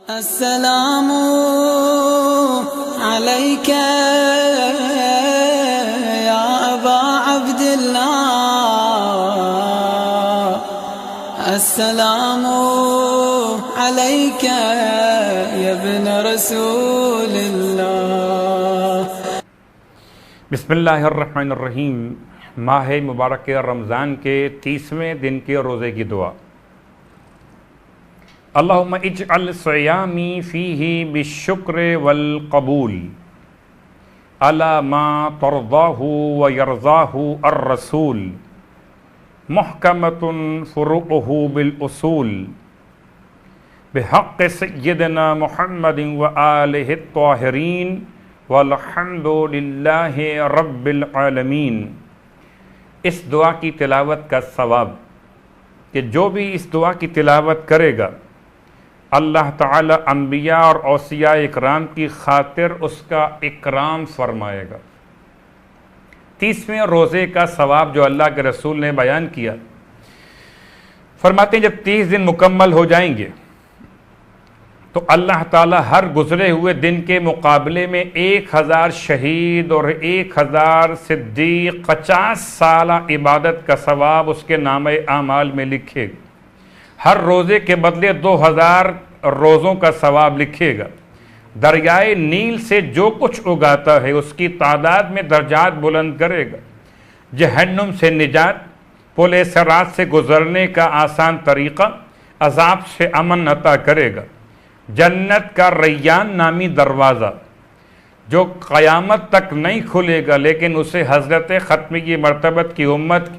अस्सलामु अलैका या अबा अब्दिल्लाह, अस्सलामु अलैका या इब्न रसूलिल्लाह। बिस्मिल्लाहिर्रहमानिर्रहीम। माह मुबारक रमज़ान के 30वें दिन के रोज़े की दुआ। अल्लाहुम्मा इजअल सियामी फ़ीही बिश्शुक्र वल क़बूल अला मा तर्ज़ाहु व यर्ज़ाहु अर्रसूल मुहकमतुन फ़ुरूउहु बिल उसूल बिहक़्क़ि सय्यिदिना मुहम्मदिन व आलिहि त्ताहिरीन वल्हम्दुलिल्लाहि रब्बिल आलमीन। इस दुआ की तिलावत का सवाब कि जो भी इस दुआ की तिलावत करेगा अल्लाह ताला अंबिया और औसिया इकराम की खातिर उसका इकराम फरमाएगा। 30वें रोज़े का सवाब जो अल्लाह के रसूल ने बयान किया, फरमाते हैं जब 30 दिन मुकम्मल हो जाएंगे तो अल्लाह ताला हर गुजरे हुए दिन के मुकाबले में 1000 शहीद और 1000 सिद्दीक 50 साल इबादत का सवाब उसके नामे आमाल में लिखेगा। हर रोज़े के बदले 2000 रोज़ों का सवाब लिखेगा। दरियाए नील से जो कुछ उगाता है उसकी तादाद में दर्जात बुलंद करेगा। जहन्नुम से निजात, पुल सिरात से गुजरने का आसान तरीक़ा, अज़ाब से अमन अता करेगा। जन्नत का रैयान नामी दरवाज़ा जो क़यामत तक नहीं खुलेगा लेकिन उसे हज़रत ख़त्मी मरतबत की उम्मत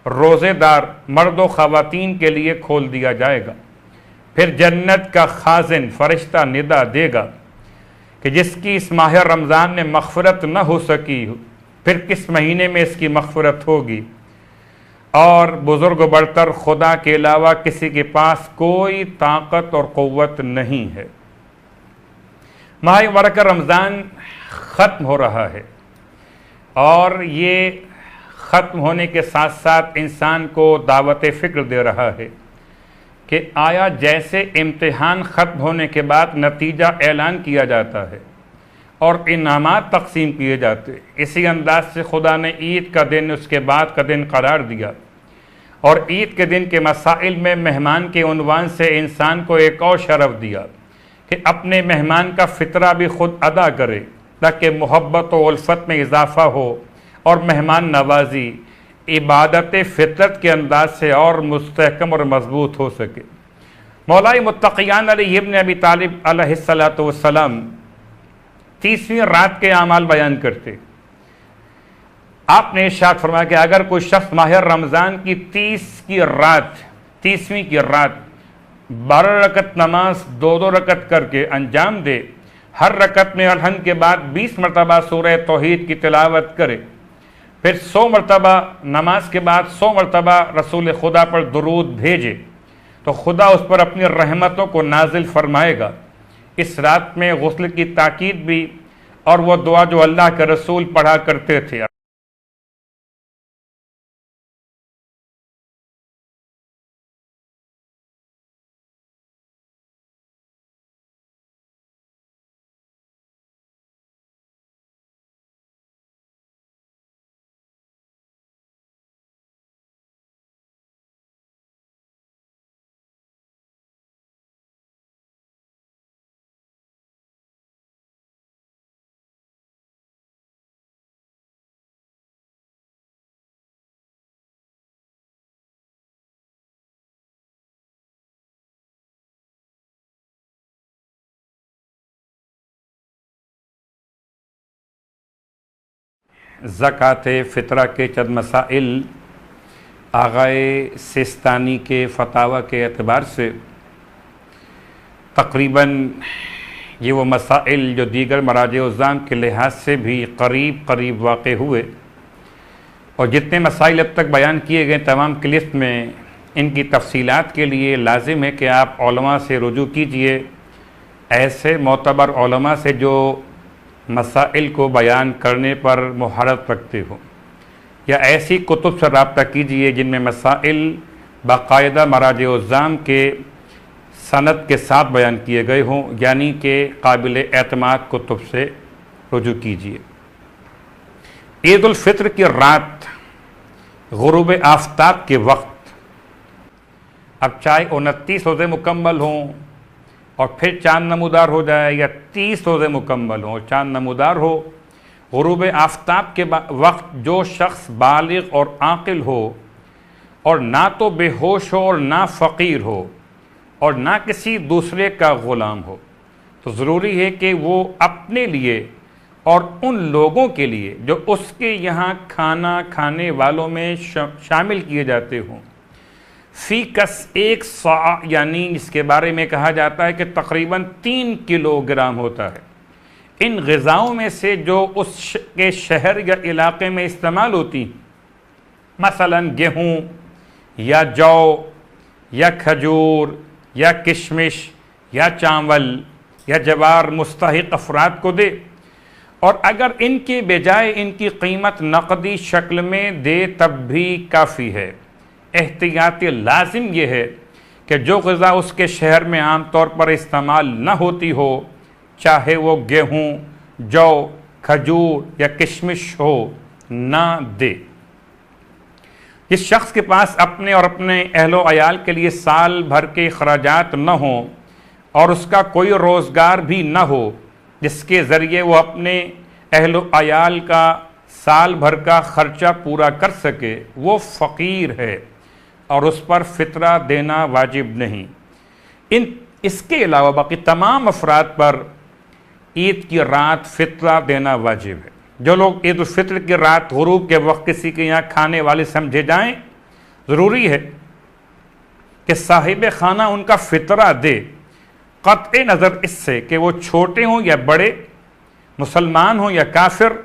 रोज़ेदार मर्द व ख़वातीन के लिए खोल दिया जाएगा। फिर जन्नत का खाजिन फ़रिश्ता निदा देगा कि जिसकी इस माह रमज़ान में मग़फ़िरत न हो सकी फिर किस महीने में इसकी मग़फ़िरत होगी। और बुज़ुर्ग बरतर खुदा के अलावा किसी के पास कोई ताकत और क़ुव्वत नहीं है। माह मुबारक रमज़ान ख़त्म हो रहा है और ये ख़त्म होने के साथ साथ इंसान को दावत फ़िक्र दे रहा है कि आया जैसे इम्तिहान ख़त्म होने के बाद नतीजा ऐलान किया जाता है और इनामात तकसीम किए जाते, इसी अंदाज से खुदा ने ईद का दिन उसके बाद का दिन करार दिया और ईद के दिन के मसाइल में मेहमान के उन्वान से इंसान को एक और शरफ़ दिया कि अपने मेहमान का फ़ितरा भी ख़ुद अदा करे ताकि मोहब्बत व उल्फ़त में इजाफ़ा हो और मेहमान नवाजी इबादत फ़ितरत के अंदाज से और मुस्तहकम और मजबूत हो सके। मौलाई मुत्तक़ियान अली इब्न अबी तालिब अलैहिस्सलातु वस्सलाम 30वीं रात के आमाल बयान करते। आपने इरशाद फरमाया कि अगर कोई शख्स माह रमज़ान की 30वीं की रात 12 रकत नमाज 2-2 रकत करके अंजाम दे, हर रकत में अलहम्द के बाद 20 मरतबा सूरह तौहीद की तिलावत करे, फिर 100 मरतबा नमाज के बाद 100 मरतबा रसूल खुदा पर दुरूद भेजे तो खुदा उस पर अपनी रहमतों को नाजिल फरमाएगा। इस रात में गुस्ल की ताकीद भी और वह दुआ जो अल्लाह के रसूल पढ़ा करते थे। ज़कात फ़ितरा के चंद मसाइल आग़ाए सिस्तानी के फतावा के एतबार से तकरीबन ये वो मसाइल जो दीगर मराज-ए-उज़्ज़ाम के लिहाज से भी करीब करीब वाक़े हुए और जितने मसाइल अब तक बयान किए गए तमाम की लिस्ट में इनकी तफसीलात के लिए लाजिम है कि आप उलमा से रुजू कीजिए, ऐसे मोतबर उलमा से जो मसाइल को बयान करने पर मुहारत रखते हो, या ऐसी कुतुब से रब्ता कीजिए जिनमें मसाइल बाकायदा मराज-ए-उज़्ज़ाम के सनद के साथ बयान किए गए हों, यानी कि काबिल एतमाद कुतुब से रुजू कीजिए। ईद उल फित्र की रात गुरूब आफ्ताब के वक्त, अब चाहे 29 रोज़े मुकम्मल हों और फिर चांद नमूदार हो जाए, या 30 रोज़े मुकम्मल हों चांद नमूदार हो, गुरूब आफ्ताब के वक्त जो शख्स बालिग और आकिल हो और ना तो बेहोश हो और ना फ़कीर हो और ना किसी दूसरे का ग़ुलाम हो, तो ज़रूरी है कि वो अपने लिए और उन लोगों के लिए जो उसके यहाँ खाना खाने वालों में शामिल किए जाते हों, फ़ी कस 1 सआ, यानी इसके बारे में कहा जाता है कि तकरीबन 3 किलोग्राम होता है, इन ग़िज़ाओं में से जो उसके शहर या इलाके में इस्तेमाल होती, मसलन गेहूँ या जौ या खजूर या किशमिश या चावल या जवार मुस्तहिक अफराद को दे, और अगर इनके बजाय इनकी कीमत नकदी शक्ल में दे तब भी काफ़ी है। एहतियाती लाजिम यह है कि जो ग़िज़ा उसके शहर में आम तौर पर इस्तेमाल न होती हो, चाहे वो गेहूँ, जौ, खजूर या किशमिश हो, ना दे। जिस शख्स के पास अपने और अपने अहलो अयाल के लिए साल भर के अखराजात न हों और उसका कोई रोज़गार भी न हो जिसके ज़रिए वो अपने अहलो अयाल का साल भर का ख़र्चा पूरा कर सके, वो फ़कीर है और उस पर फ़ितरा देना वाजिब नहीं। इसके अलावा बाकी तमाम अफराद पर ईद की रात फ़ितरा देना वाजिब है। जो लोग ईद उल फित्र की रात गुरूब के वक्त किसी के यहाँ खाने वाले समझे जाएं, ज़रूरी है कि साहिब खाना उनका फ़ितरा दे, क़त्ए नज़र इससे कि वो छोटे हों या बड़े, मुसलमान हों या काफिर,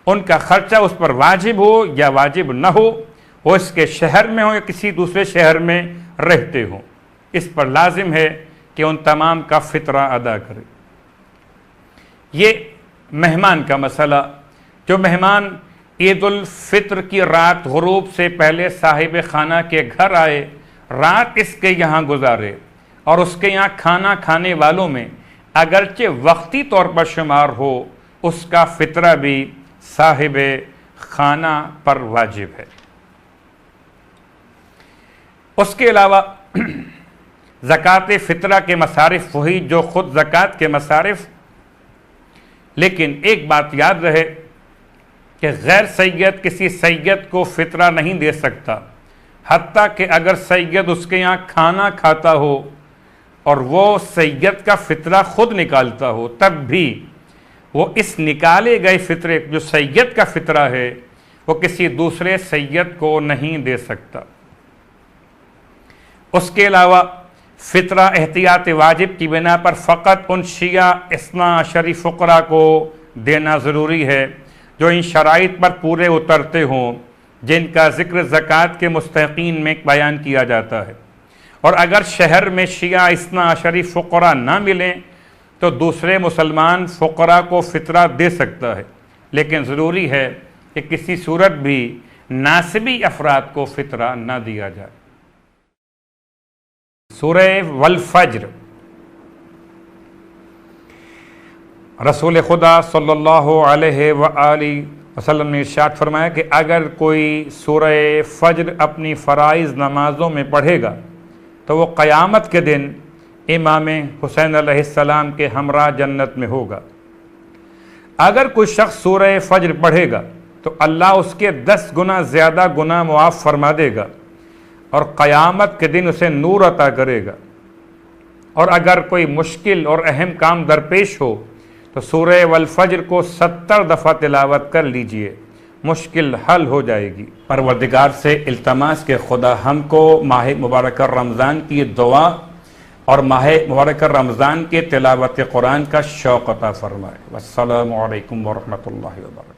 उनका ख़र्चा उस पर वाजिब हो या वाजिब न हो, वो इसके शहर में हो या किसी दूसरे शहर में रहते हों, इस पर लाजिम है कि उन तमाम का फ़ितरा अदा करे। ये मेहमान का मसला, जो मेहमान ईद उल फित्र की रात गुरूब से पहले साहिब खाना के घर आए, रात इसके यहाँ गुजारे और उसके यहाँ खाना खाने वालों में अगरचे वक्ती तौर पर शुमार हो, उसका फ़ितरा भी साहिब खाना पर वाजिब है। उसके अलावा ज़कात फ़ितरा के मसारिफ़ वही जो ख़ुद ज़कात के मसारिफ़, लेकिन एक बात याद रहे कि गैर सैयद किसी सैयद को फ़ितरा नहीं दे सकता, हत्ता कि अगर सैयद उसके यहाँ खाना खाता हो और वो सैयद का फ़ितरा ख़ुद निकालता हो, तब भी वो इस निकाले गए फ़ितरे जो सैयद का फ़ितरा है वो किसी दूसरे सैयद को नहीं दे सकता। उसके अलावा फ़ितरा एहतियात वाजिब की बिना पर फ़कत उन शिया इस्ना अशरी फ़ुक़रा को देना ज़रूरी है जो इन शराइत पर पूरे उतरते हों जिनका ज़िक्र ज़कात के मुस्तहिक़ीन में बयान किया जाता है। और अगर शहर में शिया इस्ना अशरी फ़ुक़रा ना मिलें तो दूसरे मुसलमान फ़ुक़रा को फ़ितरा दे सकता है, लेकिन ज़रूरी है कि किसी सूरत भी नासिबी अफराद को फ़ितरा ना दिया जाए। सूरह वल फज्र, रसूल खुदा सल्लल्लाहु अलैहि व आलिहि वसल्लम ने इरशाद फरमाया कि अगर कोई सूरह फज्र अपनी फ़राइज़ नमाज़ों में पढ़ेगा तो वो क़यामत के दिन इमाम हुसैन अलैहिस्सलाम के हमरा जन्नत में होगा। अगर कोई शख्स सूरह फज्र पढ़ेगा तो अल्लाह उसके 10 गुना ज़्यादा गुनाह मुआफ़ फरमा देगा और क़यामत के दिन उसे नूर अता करेगा। और अगर कोई मुश्किल और अहम काम दरपेश हो तो सूरह वल फज्र को 70 दफ़ा तिलावत कर लीजिए, मुश्किल हल हो जाएगी। परवरदिगार से इल्तमास के खुदा हमको माह मुबारक रमज़ान की दुआ और माह मुबारक रमज़ान के तिलावत कुरान का शौक़ अता फ़रमाए। वस्सलामु अलैकुम व रहमतुल्लाहि व बरकातुहू।